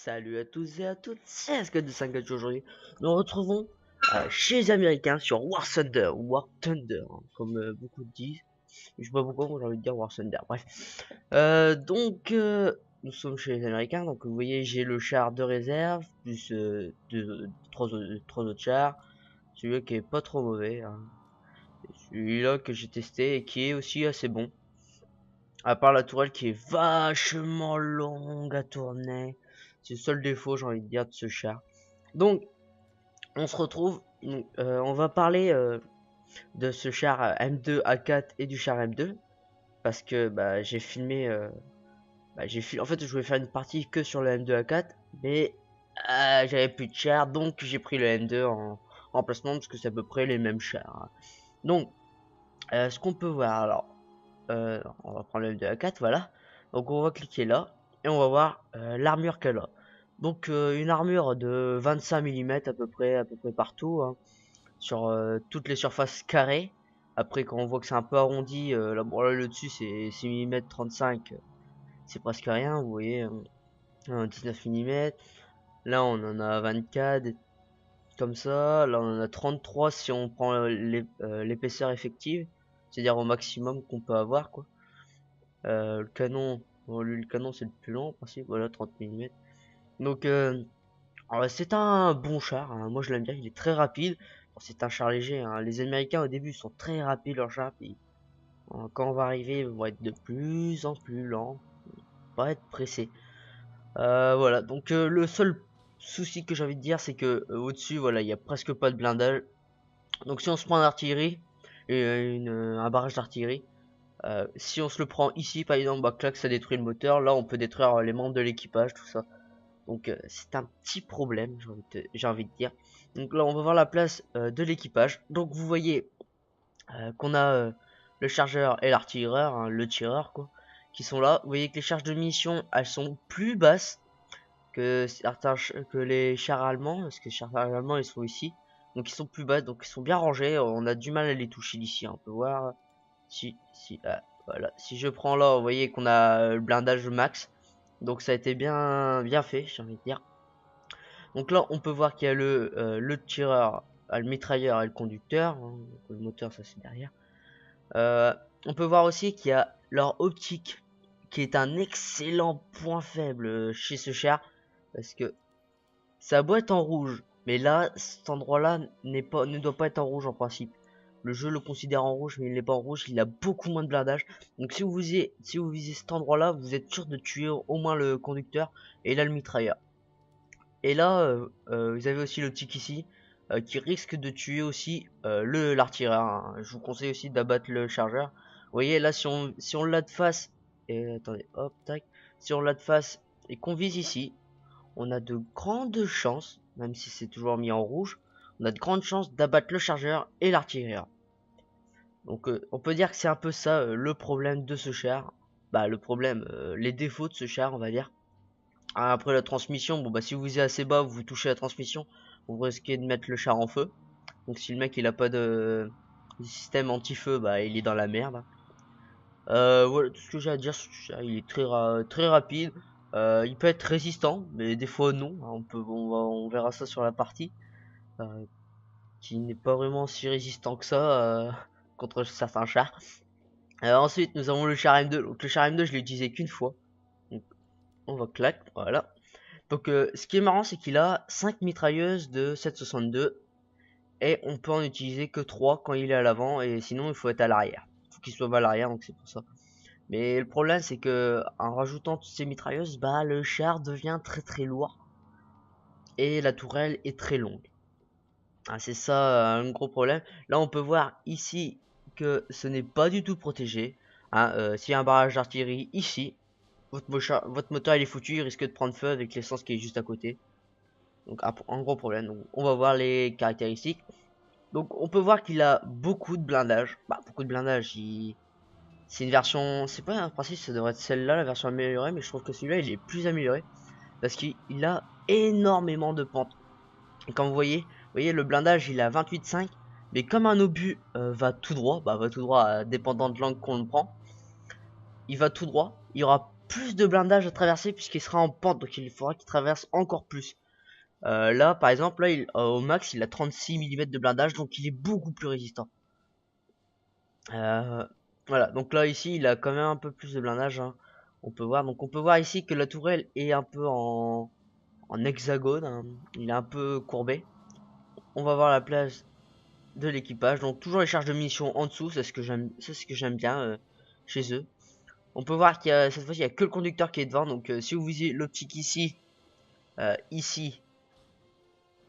Salut à tous et à toutes, c'est Ascode de 5 aujourd'hui. Nous retrouvons chez les Américains sur War Thunder, ou War Thunder, hein, comme beaucoup disent. Je sais pas pourquoi, moi j'ai envie de dire War Thunder, bref. Nous sommes chez les Américains, donc vous voyez, j'ai le char de réserve, plus trois autres chars. Celui-là qui est pas trop mauvais, hein. Celui-là que j'ai testé et qui est aussi assez bon. À part la tourelle qui est vachement longue à tourner. C'est le seul défaut, j'ai envie de dire, de ce char. Donc, on se retrouve. On va parler de ce char M2 A4 et du char M2. Parce que j'ai filmé. En fait, je voulais faire une partie que sur le M2 A4. Mais j'avais plus de char. Donc, j'ai pris le M2 en remplacement. Parce que c'est à peu près les mêmes chars. Donc, ce qu'on peut voir. Alors, on va prendre le M2A4. Voilà. Donc, on va cliquer là. Et on va voir l'armure qu'elle a. Donc une armure de 25 mm à peu près partout, hein, sur toutes les surfaces carrées. Après quand on voit que c'est un peu arrondi, là, bon, là le dessus c'est 6 mm 35, c'est presque rien, vous voyez, 19 mm. Là on en a 24, comme ça. Là on en a 33 si on prend l'épaisseur effective, c'est-à-dire au maximum qu'on peut avoir, quoi. Le canon, bon, lui le canon c'est le plus long en principe, voilà 30 mm. Donc c'est un bon char, hein. Moi je l'aime bien, il est très rapide. Bon, c'est un char léger, hein. Les Américains au début sont très rapides leurs chars, puis quand on va arriver, ils vont être de plus en plus lents, pas être pressés. Voilà, donc le seul souci que j'ai envie de dire, c'est que au-dessus, voilà, il y a presque pas de blindage. Donc si on se prend l'artillerie et un barrage d'artillerie, si on se le prend ici, par exemple, clac, ça détruit le moteur. Là, on peut détruire les membres de l'équipage, tout ça. Donc c'est un petit problème, j'ai envie de dire. Donc là on va voir la place de l'équipage. Donc vous voyez qu'on a le chargeur et l'artilleur, hein, le tireur quoi, qui sont là. Vous voyez que les charges de munitions elles sont plus basses que que les chars allemands, parce que les chars allemands ils sont ici. Donc ils sont plus bas, donc ils sont bien rangés. On a du mal à les toucher d'ici. On peut voir voilà. Si je prends là, vous voyez qu'on a le blindage max. Donc ça a été bien fait, j'ai envie de dire. Donc là, on peut voir qu'il y a le tireur, le mitrailleur et le conducteur, hein. Donc, le moteur, ça c'est derrière. On peut voir aussi qu'il y a leur optique, qui est un excellent point faible chez ce char, parce que sa boîte en rouge, mais là, cet endroit-là ne doit pas être en rouge en principe. Le jeu le considère en rouge, mais il n'est pas en rouge. Il a beaucoup moins de blindage. Donc si vous visez cet endroit-là, vous êtes sûr de tuer au moins le conducteur et là le mitrailleur. Et là, vous avez aussi l'optique ici, qui risque de tuer aussi l'artilleur, hein. Je vous conseille aussi d'abattre le chargeur. Vous voyez là, si on l'a de face, et attendez, hop, tac, si on l'a de face et qu'on vise ici, on a de grandes chances, même si c'est toujours mis en rouge, on a de grandes chances d'abattre le chargeur et l'artilleur. Donc on peut dire que c'est un peu ça le problème de ce char. Le problème, les défauts de ce char, on va dire. Après la transmission, bon si vous visez assez bas, vous touchez la transmission, vous risquez de mettre le char en feu. Donc si le mec il a pas de système anti-feu, il est dans la merde. Voilà tout ce que j'ai à dire. Il est très rapide. Il peut être résistant, mais des fois non. On verra ça sur la partie, qui n'est pas vraiment si résistant que ça contre certains chars. Ensuite nous avons le char M2. Donc le char M2 je l'ai utilisé qu'une fois. Donc on va clac, voilà. Donc ce qui est marrant c'est qu'il a 5 mitrailleuses de 7,62 et on peut en utiliser que 3 quand il est à l'avant, et sinon il faut être à l'arrière. Il faut qu'il soit à l'arrière, donc c'est pour ça. Mais le problème c'est que en rajoutant toutes ces mitrailleuses, le char devient très lourd et la tourelle est très longue. C'est ça un gros problème. Là on peut voir ici que ce n'est pas du tout protégé, hein. S'il y a un barrage d'artillerie ici, votre moteur il est foutu, il risque de prendre feu avec l'essence qui est juste à côté. Donc un gros problème. Donc, on va voir les caractéristiques. Donc on peut voir qu'il a beaucoup de blindage. Beaucoup de blindage. C'est une version, c'est pas un principe, ça devrait être celle-là, la version améliorée, mais je trouve que celui-là il est plus amélioré parce qu'il a énormément de pentes. Et comme vous voyez le blindage il a 28,5, mais comme un obus va tout droit, dépendant de l'angle qu'on le prend, il va tout droit. Il y aura plus de blindage à traverser puisqu'il sera en pente, donc il faudra qu'il traverse encore plus. Là par exemple, là au max il a 36 mm de blindage, donc il est beaucoup plus résistant. Voilà, donc là ici il a quand même un peu plus de blindage, hein. On peut voir ici que la tourelle est un peu en hexagone, hein. Il est un peu courbé. On va voir la place de l'équipage, donc toujours les charges de munitions en dessous, c'est ce que j'aime bien chez eux. On peut voir qu'il y a cette fois-ci il y a que le conducteur qui est devant, donc si vous visez l'optique ici, ici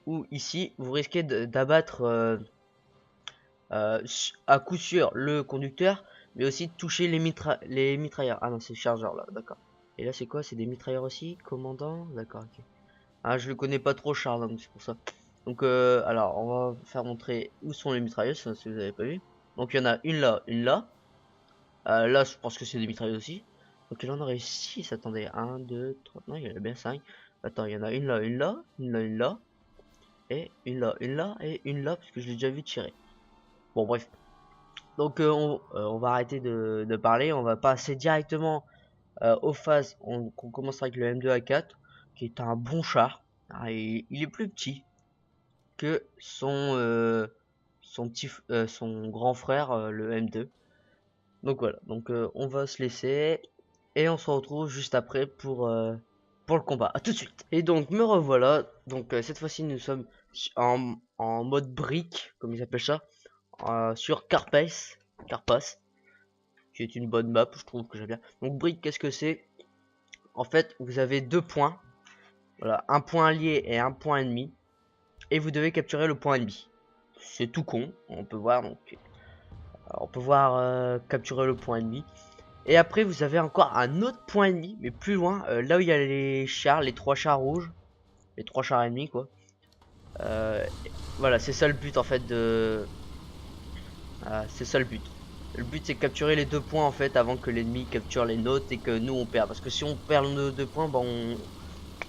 ou ici, vous risquez d'abattre à coup sûr le conducteur, mais aussi de toucher les mitrailleurs. Ah non, c'est le chargeur là, d'accord. Et là c'est quoi? C'est des mitrailleurs aussi, commandant, d'accord, ok. Ah, je le connais pas trop Charles, donc c'est pour ça. Donc alors on va faire montrer où sont les mitrailleuses si vous avez pas vu. Donc il y en a une là, une là. Là je pense que c'est des mitrailleuses aussi. Donc il en aurait 6, attendez, 1, 2, 3, non il y en a bien 5. Attends, il y en a une là, une là, une là, une là. Et une là, une là, et une là, parce que je l'ai déjà vu tirer. Bon bref. Donc on va arrêter de parler, on va passer directement aux phases. On commence avec le M2A4, qui est un bon char. Ah, il est plus petit que son grand frère, le M2. Donc voilà, donc on va se laisser et on se retrouve juste après pour le combat. À tout de suite. Et donc me revoilà. Donc cette fois-ci nous sommes en mode brique, comme ils appellent ça, sur Carpace, qui est une bonne map, je trouve que j'aime bien. Donc brique, qu'est-ce que c'est? En fait, vous avez deux points. Voilà, un point allié et un point ennemi. Et vous devez capturer le point ennemi. C'est tout con, on peut voir donc. On peut voir capturer le point ennemi. Et après vous avez encore un autre point ennemi, mais plus loin, là où il y a les chars, les trois chars rouges, les trois chars ennemis quoi. Voilà, c'est ça le but en fait de. C'est ça le but. Le but c'est de capturer les deux points en fait avant que l'ennemi capture les nôtres et que nous on perd. Parce que si on perd nos deux points, bah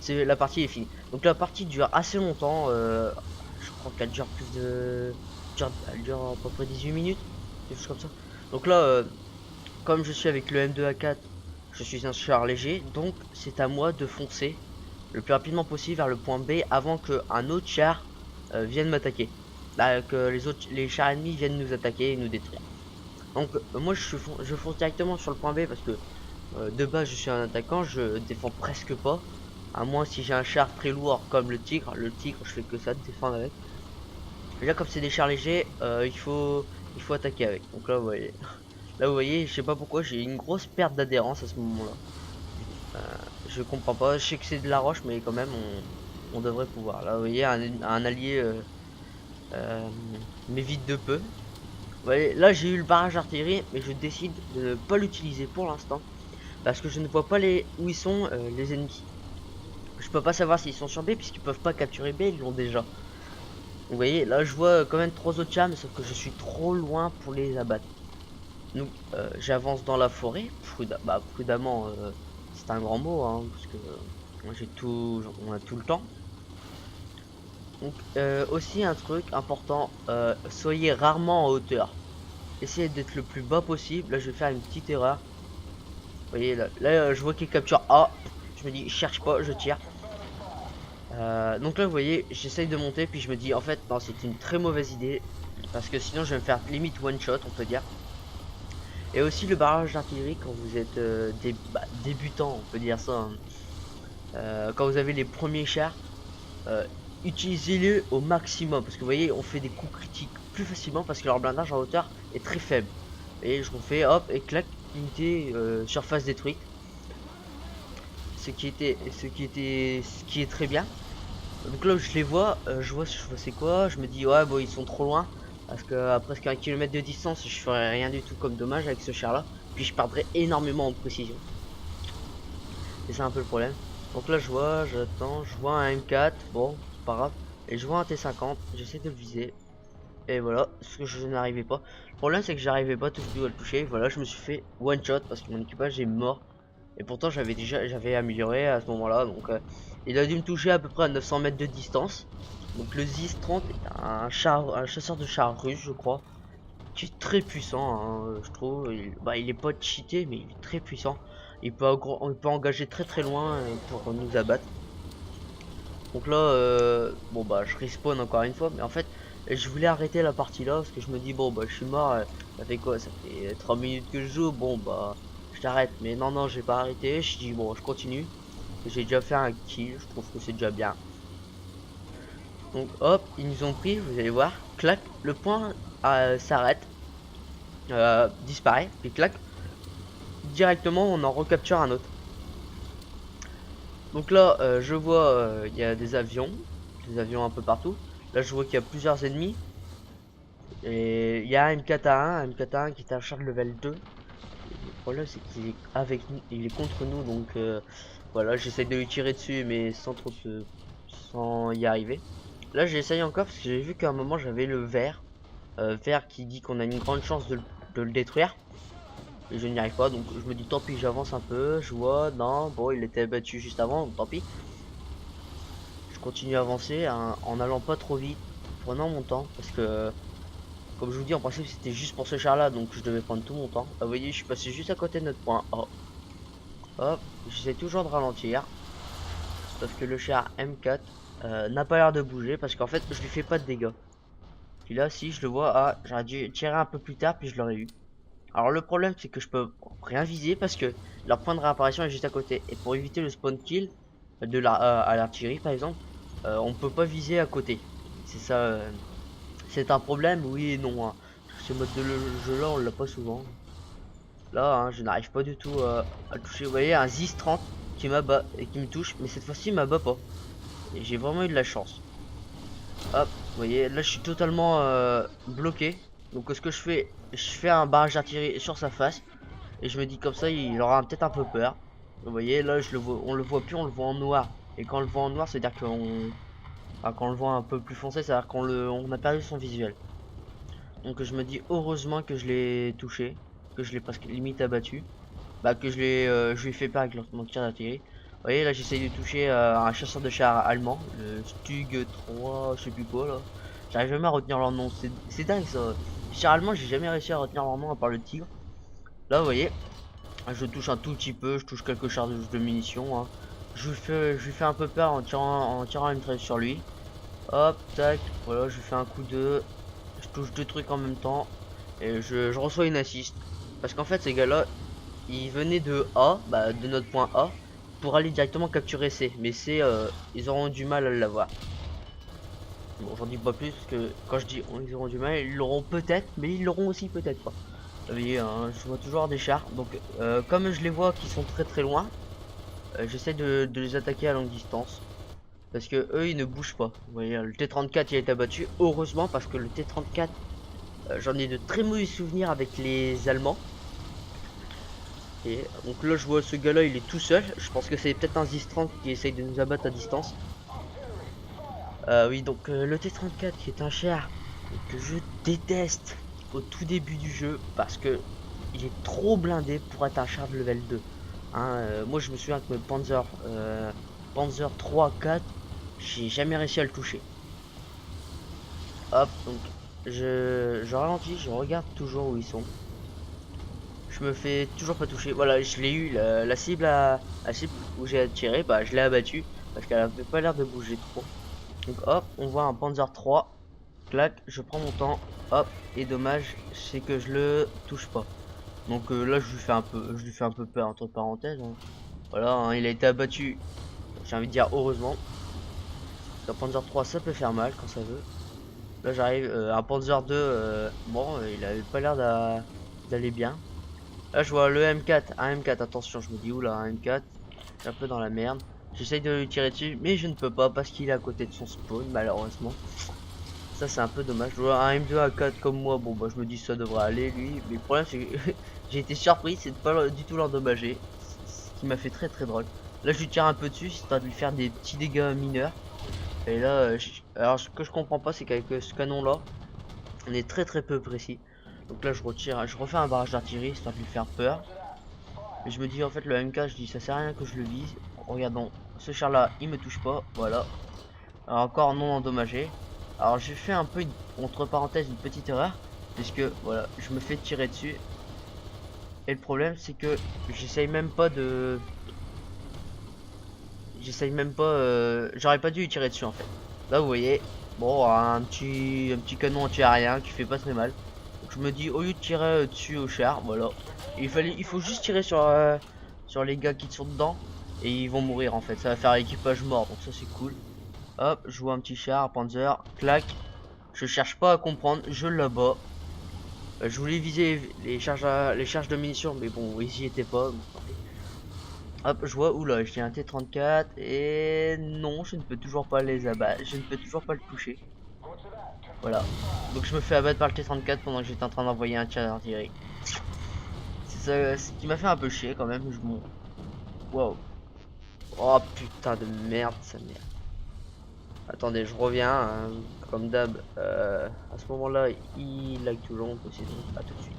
la partie est finie. Donc la partie dure assez longtemps. Je crois qu'elle dure plus de. Elle dure à peu près 18 minutes, quelque chose comme ça. Donc là, comme je suis avec le M2A4, je suis un char léger, donc c'est à moi de foncer le plus rapidement possible vers le point B avant qu'un autre char vienne m'attaquer. Là, que les chars ennemis viennent nous attaquer et nous détruire. Donc moi je fonce directement sur le point B parce que de base je suis un attaquant, je défends presque pas. À moins si j'ai un char très lourd comme le tigre je fais que ça de défendre avec. Et là comme c'est des chars légers, il faut attaquer avec. Donc là vous voyez. Là vous voyez, je sais pas pourquoi j'ai une grosse perte d'adhérence à ce moment-là. Je comprends pas, je sais que c'est de la roche mais quand même on devrait pouvoir. Là vous voyez un allié m'évite de peu. Vous voyez, là j'ai eu le barrage artillerie mais je décide de ne pas l'utiliser pour l'instant. Parce que je ne vois pas où ils sont les ennemis. Je peux pas savoir s'ils sont sur B puisqu'ils peuvent pas capturer B, ils l'ont déjà. Vous voyez, là je vois quand même trois autres chars mais sauf que je suis trop loin pour les abattre. Donc j'avance dans la forêt, prudemment, c'est un grand mot, hein, parce que moi on a tout le temps. Donc aussi un truc important, soyez rarement en hauteur. Essayez d'être le plus bas possible. Là je vais faire une petite erreur. Vous voyez là, je vois qu'il capture A. Je me dis cherche pas, je tire. Donc là vous voyez, j'essaye de monter puis je me dis en fait non c'est une très mauvaise idée. Parce que sinon je vais me faire limite one shot on peut dire. Et aussi le barrage d'artillerie quand vous êtes débutant, on peut dire ça. Hein. Quand vous avez les premiers chars, utilisez-le au maximum. Parce que vous voyez, on fait des coups critiques plus facilement parce que leur blindage en hauteur est très faible. Et je refais, hop, et clac, unité surface détruite. Ce qui est très bien. Donc là je les vois, je vois c'est quoi, je me dis ouais bon ils sont trop loin. Parce qu'à presque 1 km de distance, je ferais rien du tout comme dommage avec ce char là. Puis je perdrais énormément en précision. Et c'est un peu le problème. Donc là je vois, j'attends, je vois un M4, bon, c'est pas grave. Et je vois un T50, j'essaie de le viser. Et voilà, ce que je n'arrivais pas. Le problème c'est que j'arrivais pas tout à le toucher. Voilà, je me suis fait one shot parce que mon équipage est mort. Et pourtant j'avais amélioré à ce moment là. Donc il a dû me toucher à peu près à 900 mètres de distance. Donc le ZIS 30 est un chasseur de chars russe je crois. Qui est très puissant hein, je trouve. Il est pas cheaté mais il est très puissant. il peut engager très loin pour nous abattre. Donc là, bon bah je respawn encore une fois, mais en fait je voulais arrêter la partie là parce que je me dis bon bah je suis mort, ça fait quoi, ça fait 3 minutes que je joue, bon bah je t'arrête, mais non j'ai pas arrêté, je dis bon je continue, j'ai déjà fait un kill, je trouve que c'est déjà bien. Donc hop, ils nous ont pris, vous allez voir, clac, le point s'arrête, disparaît, puis clac, directement on en recapture un autre. Donc là je vois il y a des avions un peu partout. Là je vois qu'il y a plusieurs ennemis. Et il y a un MK1 qui est un char de level 2. Le problème c'est qu'il est avec nous, il est contre nous, donc voilà, j'essaie de lui tirer dessus mais sans y arriver. Là j'essaye encore parce que j'ai vu qu'à un moment j'avais le vert qui dit qu'on a une grande chance de le détruire. Et je n'y arrive pas, donc je me dis tant pis, j'avance un peu, je vois, non, bon il était battu juste avant, donc tant pis. Je continue à avancer en allant pas trop vite, prenant mon temps, parce que comme je vous dis, en principe c'était juste pour ce char là, donc je devais prendre tout mon temps. Ah, vous voyez, je suis passé juste à côté de notre point A. Hop, j'essaie toujours de ralentir, parce que le char M4 n'a pas l'air de bouger, parce qu'en fait je lui fais pas de dégâts. Puis là, si je le vois, ah, j'aurais dû tirer un peu plus tard, puis je l'aurais eu. Alors le problème c'est que je peux rien viser, parce que leur point de réapparition est juste à côté. Et pour éviter le spawn kill à l'artillerie par exemple, on peut pas viser à côté. C'est ça, c'est un problème, oui et non. Hein. Ce mode de jeu là, on l'a pas souvent. Là, hein, je n'arrive pas du tout à toucher. Vous voyez, un Zis 30 qui m'abat et qui me touche, mais cette fois-ci, il m'abat pas. Et j'ai vraiment eu de la chance. Hop, vous voyez, là, je suis totalement bloqué. Donc, ce que je fais un barrage d'artillerie sur sa face. Et je me dis comme ça, il aura peut-être un peu peur. Vous voyez, là, on le voit plus, on le voit en noir. Et quand on le voit en noir, c'est-à-dire qu'on... Enfin, quand on le voit un peu plus foncé, c'est-à-dire on a perdu son visuel. Donc je me dis heureusement que je l'ai touché, que je l'ai presque limite abattu, bah que je lui ai fait peur avec mon tir d'artillerie. Vous voyez là j'essaye de toucher un chasseur de char allemand, le Stug 3, je sais plus quoi là. J'arrive jamais à retenir leur nom, c'est dingue ça. Char allemand j'ai jamais réussi à retenir leur nom à part le tigre. Là vous voyez, je touche un tout petit peu, je touche quelques charges de munitions. Hein. Je lui fais un peu peur en tirant une traîne sur lui. Hop, tac, voilà, je lui fais un coup de... Je touche deux trucs en même temps. Et je reçois une assist. Parce qu'en fait, ces gars-là, ils venaient de A, bah, de notre point A, pour aller directement capturer C. Mais C, ils auront du mal à l'avoir. Bon, j'en dis pas plus, parce que quand je dis ils auront du mal, ils l'auront peut-être, mais ils l'auront aussi peut-être pas. Vous voyez, hein, je vois toujours des chars. Donc, comme je les vois qui sont très loin, j'essaie de les attaquer à longue distance. Parce que eux ils ne bougent pas. Vous voyez, le T-34 il a été abattu. Heureusement parce que le T-34, j'en ai de très mauvais souvenirs avec les Allemands. Et donc là je vois ce gars là il est tout seul. Je pense que c'est peut-être un Zis-30 qui essaye de nous abattre à distance. Oui donc le T-34 qui est un char que je déteste au tout début du jeu. Parce que il est trop blindé pour être un char de level 2. Hein, moi je me souviens que Panzer 3, 4, j'ai jamais réussi à le toucher. Hop, donc je ralentis, je regarde toujours où ils sont. Je me fais toujours pas toucher. Voilà, je l'ai eu, la cible où j'ai tiré, bah je l'ai abattu parce qu'elle avait pas l'air de bouger trop. Donc hop, on voit un Panzer 3. Clac, je prends mon temps. Hop, et dommage, c'est que je le touche pas. Donc là je lui fais un peu peur entre parenthèses. Hein. Voilà, hein, il a été abattu. J'ai envie de dire heureusement. Un Panzer 3 ça peut faire mal quand ça veut. Là j'arrive, un Panzer 2, bon il avait pas l'air d'aller bien. Là je vois le M4, un M4, attention je me dis oula un M4, je suis un peu dans la merde. J'essaye de lui tirer dessus mais je ne peux pas parce qu'il est à côté de son spawn malheureusement. Ça c'est un peu dommage, je vois un M2 A4 comme moi, bon bah je me dis ça devrait aller lui. Mais le problème c'est que j'ai été surpris, c'est de pas du tout l'endommager. Ce qui m'a fait très drôle. Là je lui tire un peu dessus, histoire de lui faire des petits dégâts mineurs. Et là, alors ce que je comprends pas, c'est qu'avec ce canon là, on est très peu précis. Donc là, je refais un barrage d'artillerie histoire de lui faire peur. Et je me dis en fait, le MK, je dis ça sert à rien que je le vise. Regardons, ce char là, il me touche pas, voilà. Alors, encore non endommagé. Alors j'ai fait un peu, entre parenthèses, une petite erreur, puisque voilà, je me fais tirer dessus. Et le problème c'est que j'essaye même pas de... J'essaye même pas... J'aurais pas dû y tirer dessus en fait. Là vous voyez, bon un petit canon anti-aérien qui fait pas très mal. Donc, je me dis au lieu de tirer dessus au char, voilà. Il faut juste tirer sur les gars qui sont dedans. Et ils vont mourir en fait, ça va faire équipage mort, donc ça c'est cool. Hop, je vois un petit char, un Panzer, clac. Je cherche pas à comprendre, je l'abats. Je voulais viser les charges de munitions, mais bon, ils y étaient pas. Donc, tant pis. Hop, je vois, oula, j'ai un T-34 et non, je ne peux toujours pas les abattre, je ne peux toujours pas le toucher. Voilà. Donc je me fais abattre par le T-34 pendant que j'étais en train d'envoyer un tir d'artillerie. C'est ça, ce qui m'a fait un peu chier quand même. Wow. Oh putain de merde, ça merde. Attendez, je reviens, hein, comme d'hab. À ce moment-là, il lag tout long, donc à tout de suite.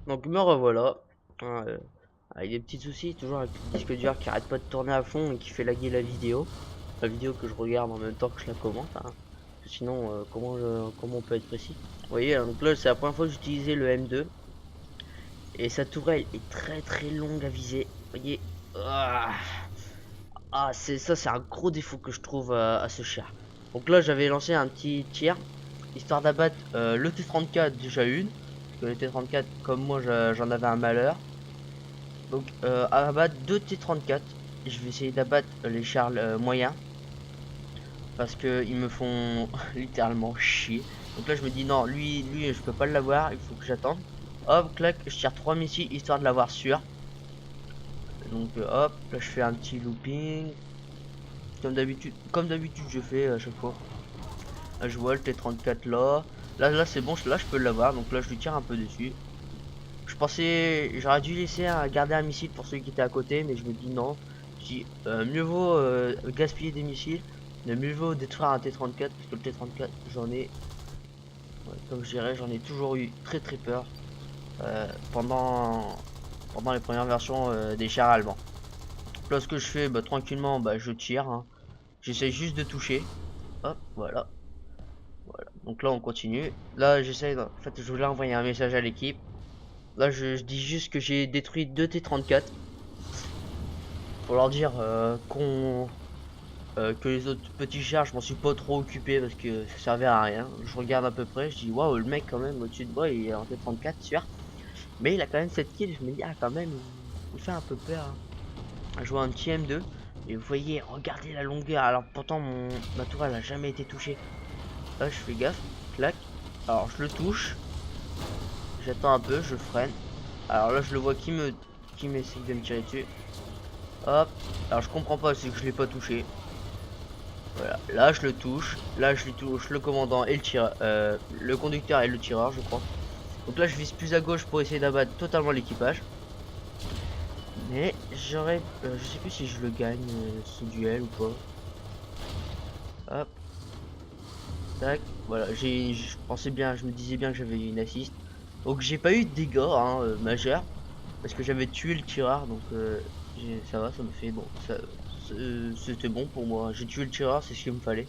Donc me revoilà. Hein, avec des petits soucis, toujours avec le disque dur qui arrête pas de tourner à fond et qui fait laguer la vidéo. La vidéo que je regarde en même temps que je la commente. Hein. Sinon, comment on peut être précis? Vous voyez, donc là, c'est la première fois que j'utilisais le M2. Et sa tourelle est très très longue à viser. Vous voyez, c'est un gros défaut que je trouve à ce char. Donc là, j'avais lancé un petit tir histoire d'abattre le T-34 déjà une. Parce que le T-34, comme moi, j'en avais un malheur. Donc à abattre 2 T-34. Je vais essayer d'abattre les chars moyens. Parce que ils me font littéralement chier. Donc là je me dis non, lui je peux pas l'avoir, il faut que j'attende. Hop, clac, je tire 3 missiles histoire de l'avoir sûr. Donc hop, là je fais un petit looping. Comme d'habitude je fais à chaque fois. Là je vois le T-34 là. Là c'est bon, là je peux l'avoir. Donc là je lui tire un peu dessus. Je pensais, j'aurais dû laisser garder un missile pour celui qui était à côté, mais je me dis non. Je dis mieux vaut gaspiller des missiles, mais mieux vaut détruire un T-34 parce que le T-34 j'en ai, comme je dirais, j'en ai toujours eu très très peur pendant les premières versions des chars allemands. Là ce que je fais, tranquillement, je tire. Hein. J'essaie juste de toucher. Hop, voilà. Voilà. Donc là on continue. Là j'essaie, en fait je voulais envoyer un message à l'équipe. Là je dis juste que j'ai détruit 2 T-34. Pour leur dire que les autres petits chars je m'en suis pas trop occupé parce que ça servait à rien. Je regarde à peu près, je dis waouh, le mec quand même au-dessus de moi il est en T-34 sûr. Mais il a quand même 7 kills, je me dis ah quand même il fait un peu peur. Hein. Je vois un petit M2 et vous voyez, regardez la longueur. Alors pourtant ma tourelle a jamais été touchée. Là je fais gaffe, clac. Alors je le touche. J'attends un peu, je freine. Alors là je le vois qui m'essaye de me tirer dessus. Hop. Alors je comprends pas, c'est que je l'ai pas touché. Voilà. Là je le touche. Là je lui touche le commandant et le conducteur et le tireur je crois. Donc là je vise plus à gauche pour essayer d'abattre totalement l'équipage. Mais je sais plus si je le gagne ce duel ou pas. Hop. Tac. Voilà. Je pensais bien, je me disais bien que j'avais une assist. Donc j'ai pas eu de dégâts hein, majeurs. Parce que j'avais tué le tireur. Donc ça va, ça me fait bon. C'était bon pour moi. J'ai tué le tireur, c'est ce qu'il me fallait.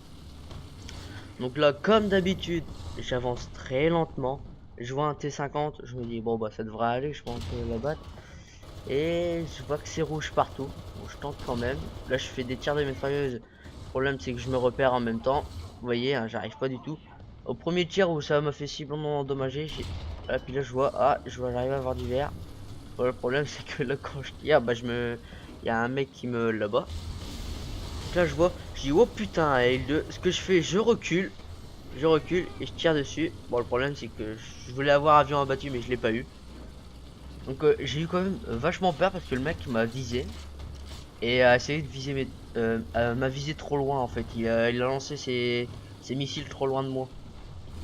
Donc là, comme d'habitude, j'avance très lentement. Je vois un T50, je me dis bon bah ça devrait aller, je pense la battre. Et je vois que c'est rouge partout. Bon, je tente quand même. Là, je fais des tirs de mitrailleuse. Le problème, c'est que je me repère en même temps. Vous voyez, hein, j'arrive pas du tout. Au premier tir où ça m'a fait si bon endommager, puis là, j'arrive à avoir du vert. Voilà, le problème, c'est que là, quand je tire, il y a un mec qui me là-bas. Là, je dis oh putain, L2. Ce que je fais, je recule et je tire dessus. Bon, le problème, c'est que je voulais avoir avion abattu, mais je l'ai pas eu. Donc j'ai eu quand même vachement peur parce que le mec m'a visé et a essayé de viser m'a visé trop loin en fait. Il a lancé ses missiles trop loin de moi.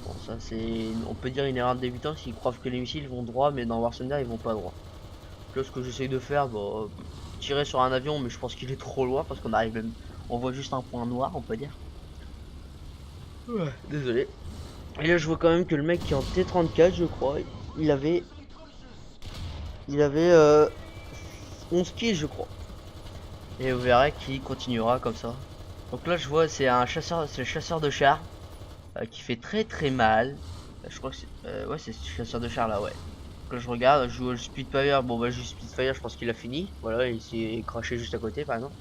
Bon ça c'est, on peut dire une erreur de débutant s'ils croient que les missiles vont droit mais dans War Thunder ils vont pas droit. Donc là ce que j'essaye de faire, tirer sur un avion mais je pense qu'il est trop loin parce qu'on arrive même, on voit juste un point noir on peut dire. Ouais, désolé. Et là je vois quand même que le mec qui est en T-34 je crois, il avait 11 kills je crois. Et vous verrez qu'il continuera comme ça. Donc là je vois c'est le chasseur de chars qui fait très très mal. Je crois que c'est ouais c'est ce chasseur de chars là ouais. Donc là je regarde, je joue le Spitfire, bon bah juste Spitfire, je pense qu'il a fini. Voilà, il s'est craché juste à côté par exemple.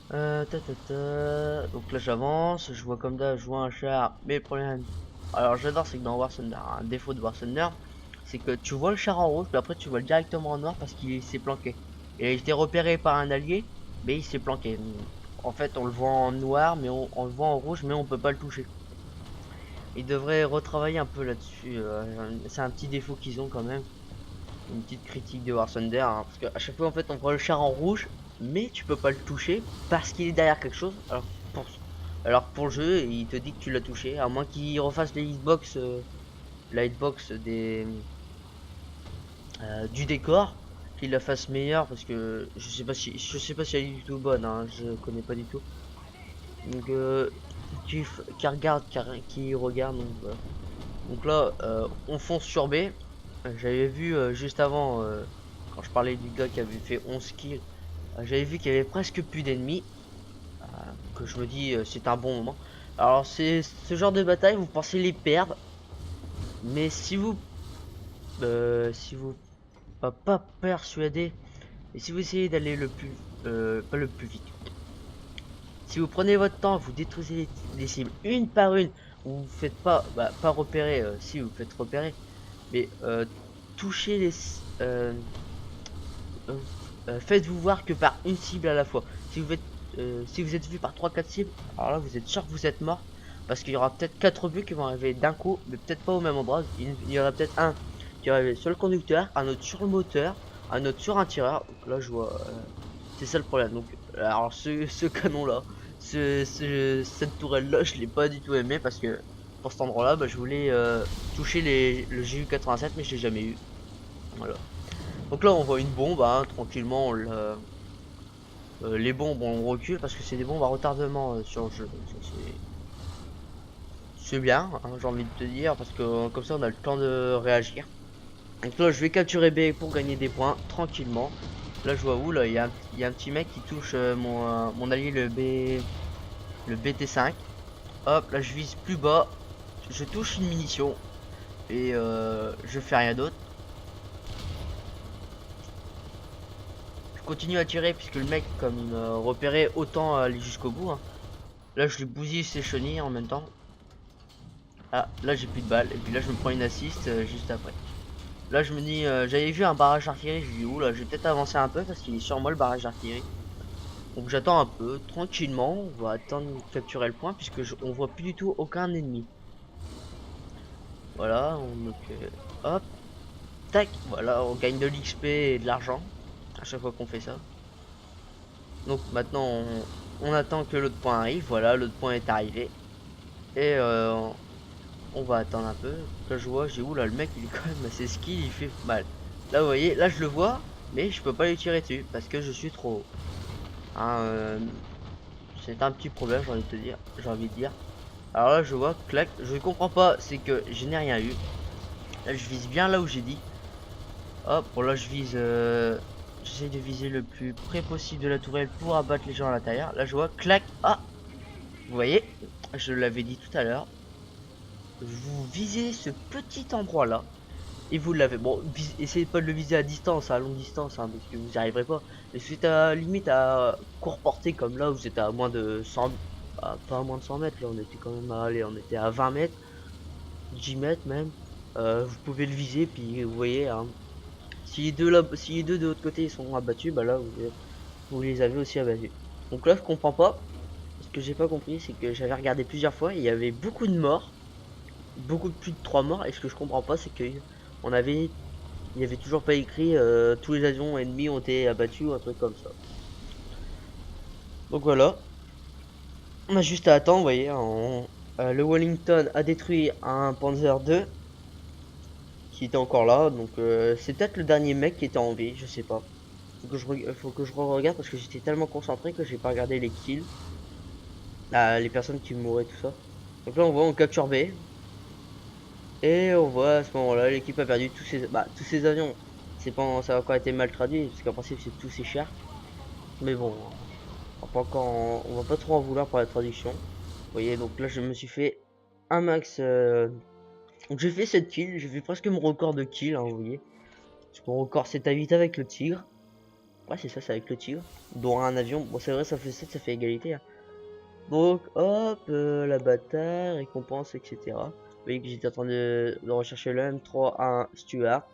Donc là j'avance, je vois comme d'hab, je vois un char, mais le problème, alors j'adore, c'est que dans War Thunder, un défaut de War Thunder, c'est que tu vois le char en rouge, puis après tu vois directement en noir parce qu'il s'est planqué. Il a été repéré par un allié, mais il s'est planqué. En fait on le voit en noir, mais on le voit en rouge, mais on peut pas le toucher. Ils devraient retravailler un peu là-dessus, c'est un petit défaut qu'ils ont quand même. Une petite critique de War Thunder, hein, parce qu'à chaque fois en fait on voit le char en rouge, mais tu peux pas le toucher parce qu'il est derrière quelque chose. Alors que pour le jeu, il te dit que tu l'as touché, à moins qu'il refasse les hitbox, la hitbox du décor, qu'il la fasse meilleure, parce que je sais pas si elle est du tout bonne, hein, je connais pas du tout. Donc qui regarde, qui regarde, donc voilà. Donc là, on fonce sur B. J'avais vu juste avant, quand je parlais du gars qui avait fait 11 kills, j'avais vu qu'il y avait presque plus d'ennemis. Que je me dis, c'est un bon moment. Alors, c'est ce genre de bataille, vous pensez les perdre, mais si vous pas persuadé, et si vous essayez d'aller pas le plus vite, si vous prenez votre temps, vous détruisez les cibles une par une, vous faites pas repérer, si vous faites repérer, mais touchez euh, euh, faites-vous voir que par une cible à la fois. Si vous êtes vu par trois quatre cibles, alors là vous êtes sûr que vous êtes mort. Parce qu'il y aura peut-être 4 buts qui vont arriver d'un coup, mais peut-être pas au même endroit. Il y aura peut-être un qui va arriver sur le conducteur, un autre sur le moteur, un autre sur un tireur. Donc là je vois, c'est ça le problème. Donc alors ce canon là, cette tourelle là, je l'ai pas du tout aimé parce que pour cet endroit là, bah, je voulais toucher le GU87 mais je l'ai jamais eu. Voilà. Donc là on voit une bombe, hein, tranquillement les bombes on recule parce que c'est des bombes à retardement sur le jeu. C'est bien, hein, j'ai envie de te dire, parce que comme ça on a le temps de réagir. Donc là je vais capturer B pour gagner des points tranquillement. Là je vois où, là il y a un petit mec qui touche mon allié le BT5. Hop, là je vise plus bas, je touche une munition et je fais rien d'autre. Je continue à tirer puisque le mec, comme il m'a repéré, autant aller jusqu'au bout, hein. Là je lui bousille ses chenilles en même temps. Ah, là j'ai plus de balles et puis là je me prends une assist juste après. Là je me dis, j'avais vu un barrage d'artillerie, je me dis oula, je vais peut-être avancer un peu parce qu'il est sur moi le barrage d'artillerie. Donc j'attends un peu, tranquillement, on va attendre de capturer le point puisque on voit plus du tout aucun ennemi. Voilà, hop, tac, voilà, on gagne de l'XP et de l'argent à chaque fois qu'on fait ça. Donc maintenant on attend que l'autre point arrive, voilà, l'autre point est arrivé. Et on va attendre un peu. Là je vois, j'ai où là le mec il est quand même assez skill, il fait mal. Là vous voyez, là je le vois, mais je peux pas lui tirer dessus parce que je suis trop haut. Hein, c'est un petit problème, j'ai envie de dire. Alors là je vois, clac, je comprends pas, c'est que je n'ai rien eu. Là je vise bien là où j'ai dit. Hop, bon là je vise, j'essaie de viser le plus près possible de la tourelle pour abattre les gens à l'intérieur. Là je vois, clac, ah, vous voyez, je l'avais dit tout à l'heure. Vous visez ce petit endroit là. Et vous l'avez. Bon, essayez pas de le viser à distance, à longue distance, hein, parce que vous n'y arriverez pas. Mais si c'est à limite à court portée comme là, vous êtes à moins de 100, pas à moins de 100 mètres, là on était quand même on était à 20 mètres, 10 mètres même. Vous pouvez le viser, puis vous voyez, hein, si les deux de l'autre côté sont abattus, bah là vous les avez aussi abattus. Donc là je comprends pas. Ce que j'ai pas compris, c'est que j'avais regardé plusieurs fois, il y avait beaucoup de morts, beaucoup plus de 3 morts, et ce que je comprends pas, c'est que on avait il n'y avait toujours pas écrit tous les avions ennemis ont été abattus ou un truc comme ça. Donc voilà, on a juste à attendre, vous voyez, le Wellington a détruit un Panzer II qui était encore là, donc c'est peut-être le dernier mec qui était en vie, je sais pas. Faut que je regarde parce que j'étais tellement concentré que j'ai pas regardé les kills, les personnes qui mouraient, tout ça. Donc là on voit, on capture B, et on voit à ce moment-là l'équipe a perdu tous ses avions. C'est pas, ça a encore été mal traduit parce qu'en principe c'est tous ces chars. Mais bon, on va pas trop en vouloir pour la traduction. Vous voyez, donc là je me suis fait un max Donc j'ai fait 7 kills, j'ai fait presque mon record de kills, hein, vous voyez. Parce que mon record c'est à 8 avec le tigre. Ouais, c'est ça, c'est avec le tigre. Dont un avion. Bon, c'est vrai, ça fait 7, ça fait égalité, hein. Donc, hop, la bataille, récompense, etc. Vous voyez que j'étais en train de rechercher le M3A1 Stuart.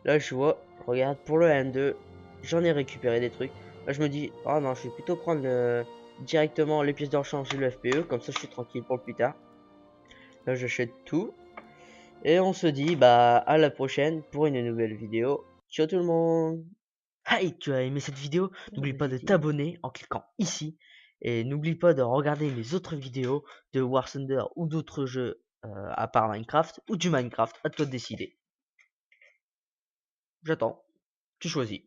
Là, je vois, regarde, pour le M2, j'en ai récupéré des trucs. Là, je me dis, oh non, je vais plutôt prendre directement les pièces de rechange et le FPE, comme ça je suis tranquille pour le plus tard. Là, j'achète tout. Et on se dit, bah, à la prochaine pour une nouvelle vidéo. Ciao tout le monde! Hi, tu as aimé cette vidéo? N'oublie pas de t'abonner en cliquant ici. Et n'oublie pas de regarder mes autres vidéos de War Thunder ou d'autres jeux à part Minecraft ou du Minecraft, à toi de décider. J'attends, tu choisis.